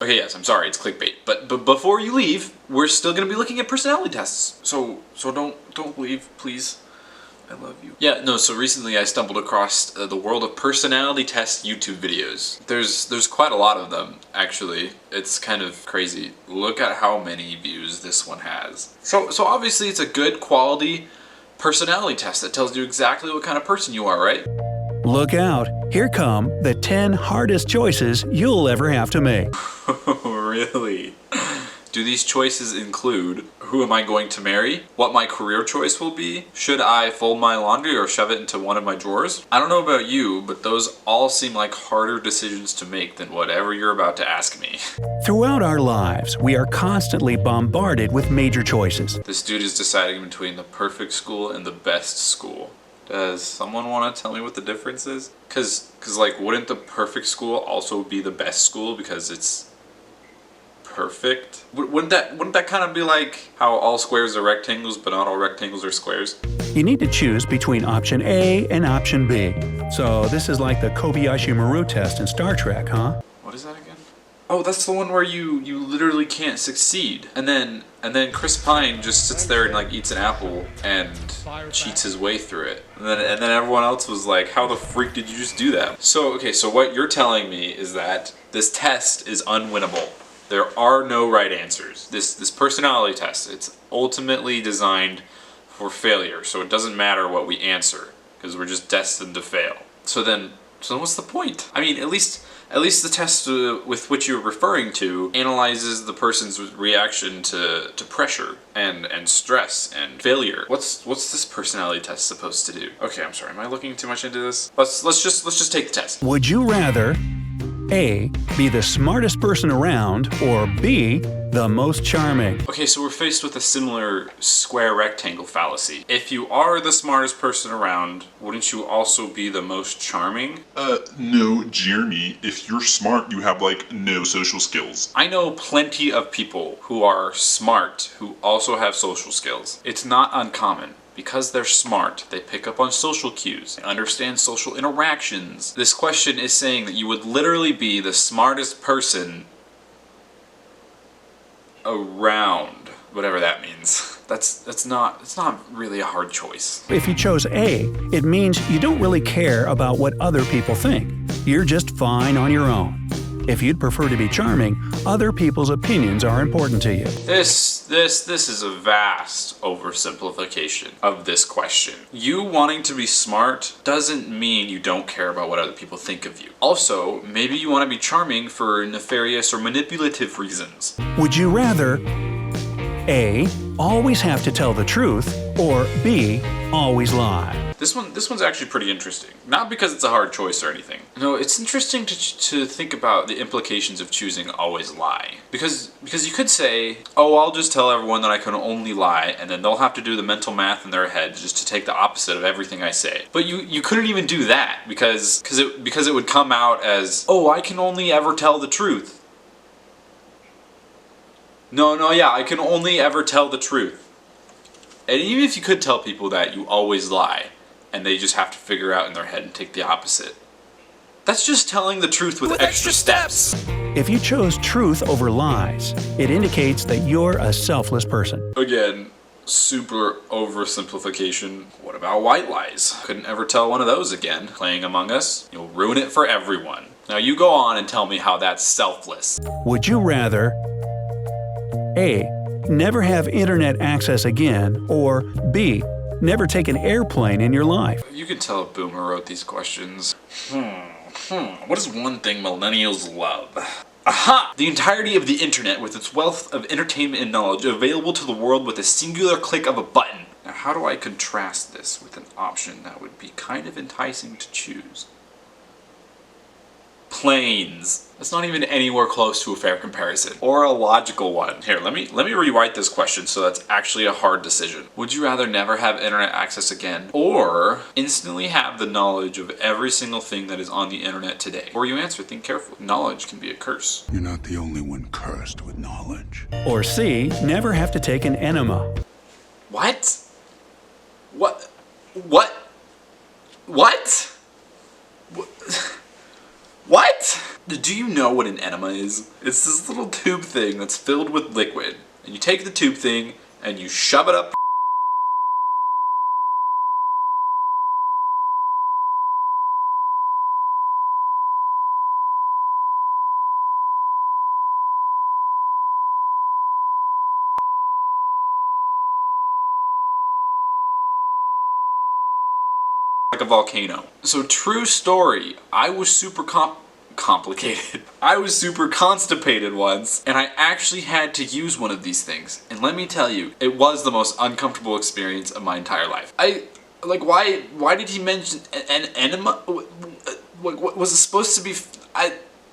Okay, yes, I'm sorry, it's clickbait. But before you leave, we're still gonna be looking at personality tests. So don't leave, please. I love you. Yeah, no, so recently I stumbled across the world of personality test YouTube videos. There's quite a lot of them, actually. It's kind of crazy. Look at how many views this one has. So obviously it's a good quality personality test that tells you exactly what kind of person you are, right? Look out, here come the 10 hardest choices you'll ever have to make. Really? Do these choices include who am I going to marry? What my career choice will be? Should I fold my laundry or shove it into one of my drawers? I don't know about you, but those all seem like harder decisions to make than whatever you're about to ask me. Throughout our lives, we are constantly bombarded with major choices. This dude is deciding between the perfect school and the best school. Does someone want to tell me what the difference is? Cause like, wouldn't the perfect school also be the best school because it's perfect? Wouldn't that kind of be like how all squares are rectangles but not all rectangles are squares? You need to choose between option A and option B. So this is like the Kobayashi Maru test in Star Trek, huh? What is that again? Oh, that's the one where you literally can't succeed. And then Chris Pine just sits there and like eats an apple and cheats his way through it. And then everyone else was like, how the freak did you just do that? So okay, so what you're telling me is that this test is unwinnable. There are no right answers. This personality test, it's ultimately designed for failure. So it doesn't matter what we answer because we're just destined to fail. So then what's the point? I mean, at least the test with which you're referring to analyzes the person's reaction to pressure and stress and failure. What's this personality test supposed to do? Okay, I'm sorry. Am I looking too much into this? Let's just take the test. Would you rather A, be the smartest person around, or B, the most charming? Okay, so we're faced with a similar square rectangle fallacy. If you are the smartest person around, wouldn't you also be the most charming? No, Jeremy. If you're smart, you have, like, no social skills. I know plenty of people who are smart who also have social skills. It's not uncommon. Because they're smart, they pick up on social cues, and understand social interactions. This question is saying that you would literally be the smartest person around, whatever that means. It's not really a hard choice. If you chose A, it means you don't really care about what other people think. You're just fine on your own. If you'd prefer to be charming, other people's opinions are important to you. This is a vast oversimplification of this question. You wanting to be smart doesn't mean you don't care about what other people think of you. Also, maybe you want to be charming for nefarious or manipulative reasons. Would you rather A, always have to tell the truth, or B, always lie? This one's actually pretty interesting. Not because it's a hard choice or anything. No, it's interesting to think about the implications of choosing always lie. Because you could say, oh, I'll just tell everyone that I can only lie, and then they'll have to do the mental math in their head just to take the opposite of everything I say. But you couldn't even do that because it would come out as, oh, I can only ever tell the truth. No, yeah, I can only ever tell the truth. And even if you could tell people that, you always lie, and they just have to figure out in their head and take the opposite. That's just telling the truth with extra steps. If you chose truth over lies, it indicates that you're a selfless person. Again, super oversimplification. What about white lies? Couldn't ever tell one of those again. Playing Among Us, you'll ruin it for everyone. Now you go on and tell me how that's selfless. Would you rather A, never have internet access again, or B, never take an airplane in your life? You can tell a boomer wrote these questions. What is one thing millennials love? Aha! The entirety of the internet with its wealth of entertainment and knowledge available to the world with a singular click of a button. Now how do I contrast this with an option that would be kind of enticing to choose? Planes. That's not even anywhere close to a fair comparison, or a logical one. Here, let me rewrite this question so that's actually a hard decision. Would you rather never have internet access again, or instantly have the knowledge of every single thing that is on the internet today? Before you answer, think carefully. Knowledge can be a curse. You're not the only one cursed with knowledge. Or C, never have to take an enema. What? What? What? What? What? Do you know what an enema is? It's this little tube thing that's filled with liquid. And you take the tube thing and you shove it up like a volcano. So true story, I was super complicated. I was super constipated once, and I actually had to use one of these things. And let me tell you, it was the most uncomfortable experience of my entire life. Why did he mention an enema? What was it supposed to be?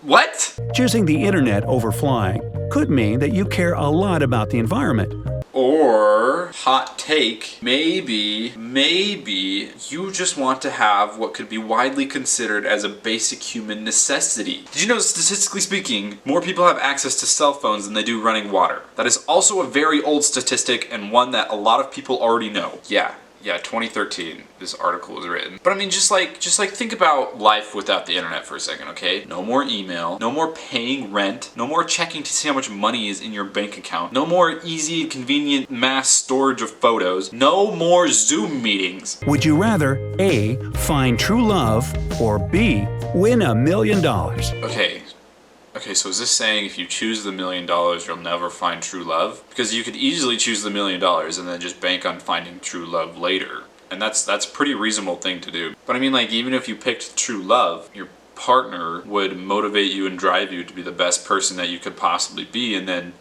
What? Choosing the internet over flying could mean that you care a lot about the environment. Or, hot take, maybe you just want to have what could be widely considered as a basic human necessity. Did you know, statistically speaking, more people have access to cell phones than they do running water? That is also a very old statistic and one that a lot of people already know. Yeah, 2013, this article was written. But I mean, just like think about life without the internet for a second, okay? No more email, no more paying rent, no more checking to see how much money is in your bank account, no more easy and convenient mass storage of photos, no more Zoom meetings. Would you rather A, find true love, or B, win $1 million? Okay, so is this saying if you choose the $1 million, you'll never find true love? Because you could easily choose the $1 million and then just bank on finding true love later. And that's a pretty reasonable thing to do. But I mean, like, even if you picked true love, your partner would motivate you and drive you to be the best person that you could possibly be, and then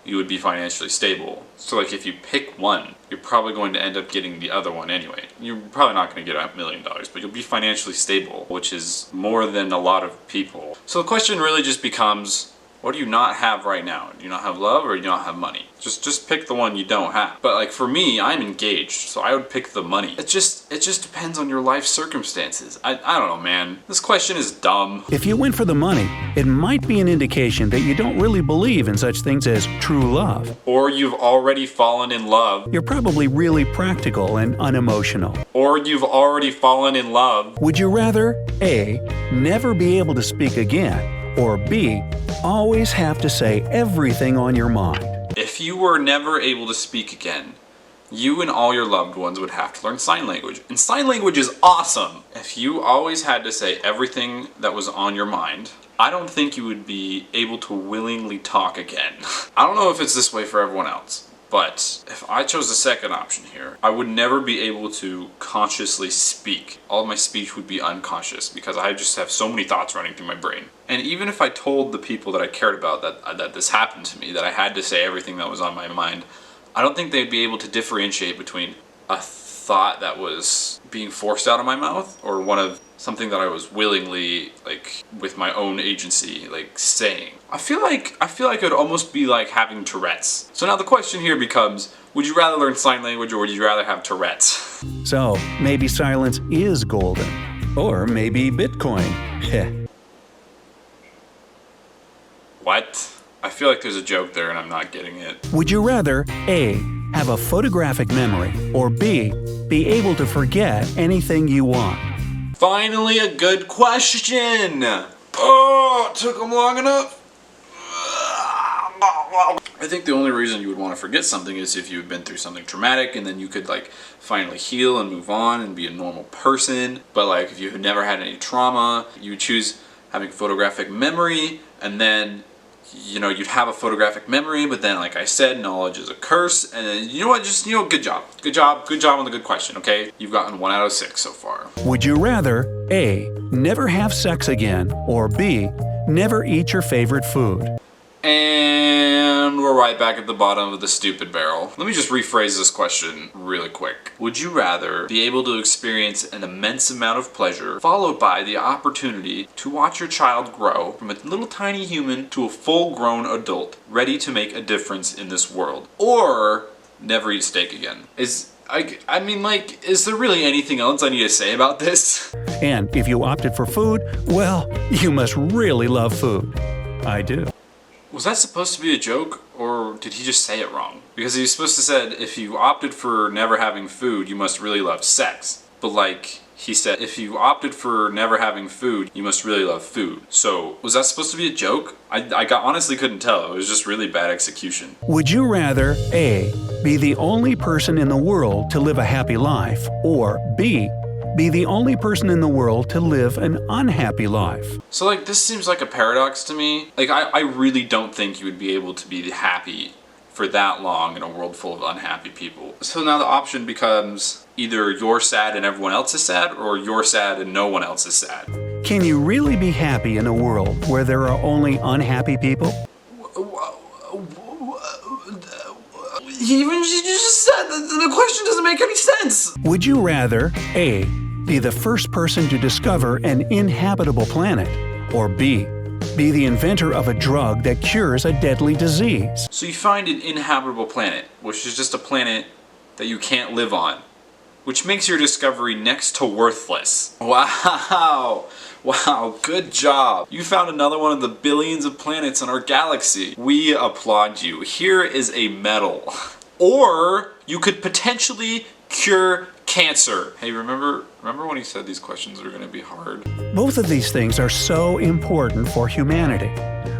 you would be financially stable. So like, if you pick one, you're probably going to end up getting the other one anyway. You're probably not going to get $1 million, but you'll be financially stable, which is more than a lot of people. So the question really just becomes, what do you not have right now? Do you not have love, or do you not have money? Just pick the one you don't have. But like, for me, I'm engaged, so I would pick the money. It just depends on your life circumstances. I don't know, man. This question is dumb. If you went for the money, it might be an indication that you don't really believe in such things as true love. Or you've already fallen in love. You're probably really practical and unemotional. Or you've already fallen in love. Would you rather A, never be able to speak again, or B, always have to say everything on your mind? If you were never able to speak again, you and all your loved ones would have to learn sign language. And sign language is awesome! If you always had to say everything that was on your mind, I don't think you would be able to willingly talk again. I don't know if it's this way for everyone else, but if I chose the second option here, I would never be able to consciously speak. All of my speech would be unconscious because I just have so many thoughts running through my brain. And even if I told the people that I cared about that this happened to me, that I had to say everything that was on my mind, I don't think they'd be able to differentiate between a thought that was being forced out of my mouth or one of something that I was willingly, like, with my own agency, like, saying. I feel like it would almost be like having Tourette's. So now the question here becomes, would you rather learn sign language or would you rather have Tourette's? So, maybe silence is golden. Or maybe Bitcoin. Heh. What? I feel like there's a joke there and I'm not getting it. Would you rather A, have a photographic memory, or B, be able to forget anything you want? Finally, a good question! Oh, it took them long enough. I think the only reason you would want to forget something is if you've been through something traumatic and then you could like finally heal and move on and be a normal person. But like, if you had never had any trauma, you would choose having photographic memory, and then you'd have a photographic memory, but then, like I said, knowledge is a curse. And then, you know what, good job on the good question, okay? You've gotten 1 out of 6 so far. Would you rather A, never have sex again, or B, never eat your favorite food? And we're right back at the bottom of the stupid barrel. Let me just rephrase this question really quick. Would you rather be able to experience an immense amount of pleasure, followed by the opportunity to watch your child grow from a little tiny human to a full-grown adult, ready to make a difference in this world? Or never eat steak again? Is there really anything else I need to say about this? And if you opted for food, well, you must really love food. I do. Was that supposed to be a joke, or did he just say it wrong? Because he was supposed to said, if you opted for never having food, you must really love sex. But like, He said, if you opted for never having food, you must really love food. So, was that supposed to be a joke? Honestly couldn't tell. It was just really bad execution. Would you rather A. be the only person in the world to live a happy life, or B. be the only person in the world to live an unhappy life? So like, this seems like a paradox to me. Like, I really don't think you would be able to be happy for that long in a world full of unhappy people. So now the option becomes either you're sad and everyone else is sad, or you're sad and no one else is sad. Can you really be happy in a world where there are only unhappy people? You just said the question doesn't make any sense. Would you rather A. be the first person to discover an inhabitable planet, or B. be the inventor of a drug that cures a deadly disease? So you find an inhabitable planet, which is just a planet that you can't live on, which makes your discovery next to worthless. Wow. Wow, good job. You found another one of the billions of planets in our galaxy. We applaud you. Here is a medal. Or you could potentially cure cancer. Hey, remember when he said these questions are going to be hard? Both of these things are so important for humanity.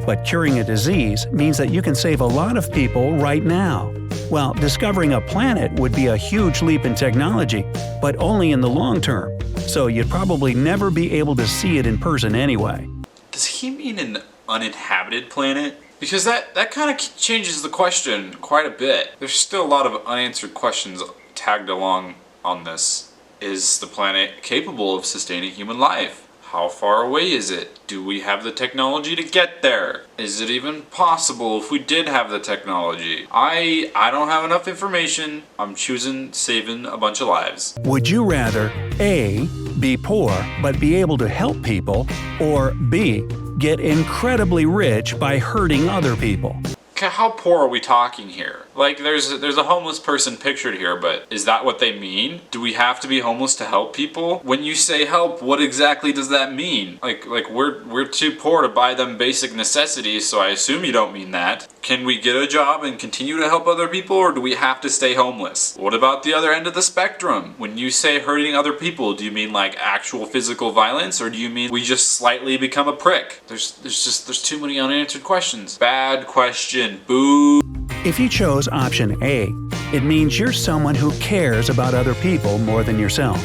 But curing a disease means that you can save a lot of people right now. While discovering a planet would be a huge leap in technology, but only in the long term. So you'd probably never be able to see it in person anyway. Does he mean an uninhabited planet? Because that kind of changes the question quite a bit. There's still a lot of unanswered questions tagged along on this. Is the planet capable of sustaining human life? How far away is it? Do we have the technology to get there? Is it even possible if we did have the technology? I don't have enough information. I'm choosing saving a bunch of lives. Would you rather A. be poor but be able to help people, or B. get incredibly rich by hurting other people? Okay, how poor are we talking here? Like, there's a homeless person pictured here, but is that what they mean? Do we have to be homeless to help people? When you say help, what exactly does that mean? Like we're too poor to buy them basic necessities, so I assume you don't mean that. Can we get a job and continue to help other people, or do we have to stay homeless? What about the other end of the spectrum? When you say hurting other people, do you mean like actual physical violence, or do you mean we just slightly become a prick? There's too many unanswered questions. Bad question. Boo. If you chose option A, it means you're someone who cares about other people more than yourself.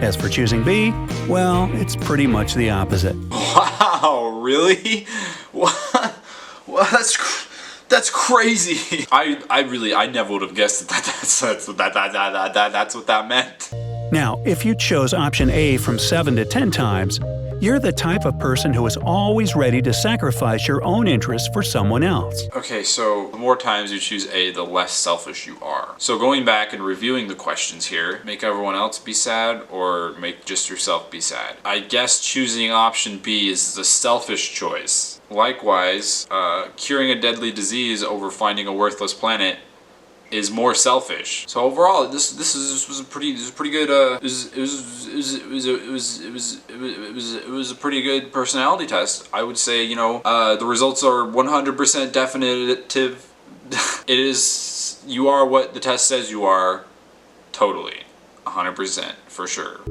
As for choosing B, well, it's pretty much the opposite. Wow, really? What? Well, that's crazy. I never would have guessed that's what that meant. Now, if you chose option A from 7 to 10 times, you're the type of person who is always ready to sacrifice your own interests for someone else. Okay, so the more times you choose A, the less selfish you are. So going back and reviewing the questions here, make everyone else be sad or make just yourself be sad? I guess choosing option B is the selfish choice. Likewise, curing a deadly disease over finding a worthless planet is more selfish. So overall, this was a pretty good. It was a pretty good personality test. I would say, the results are 100% definitive. It is, you are what the test says you are. Totally, 100% for sure.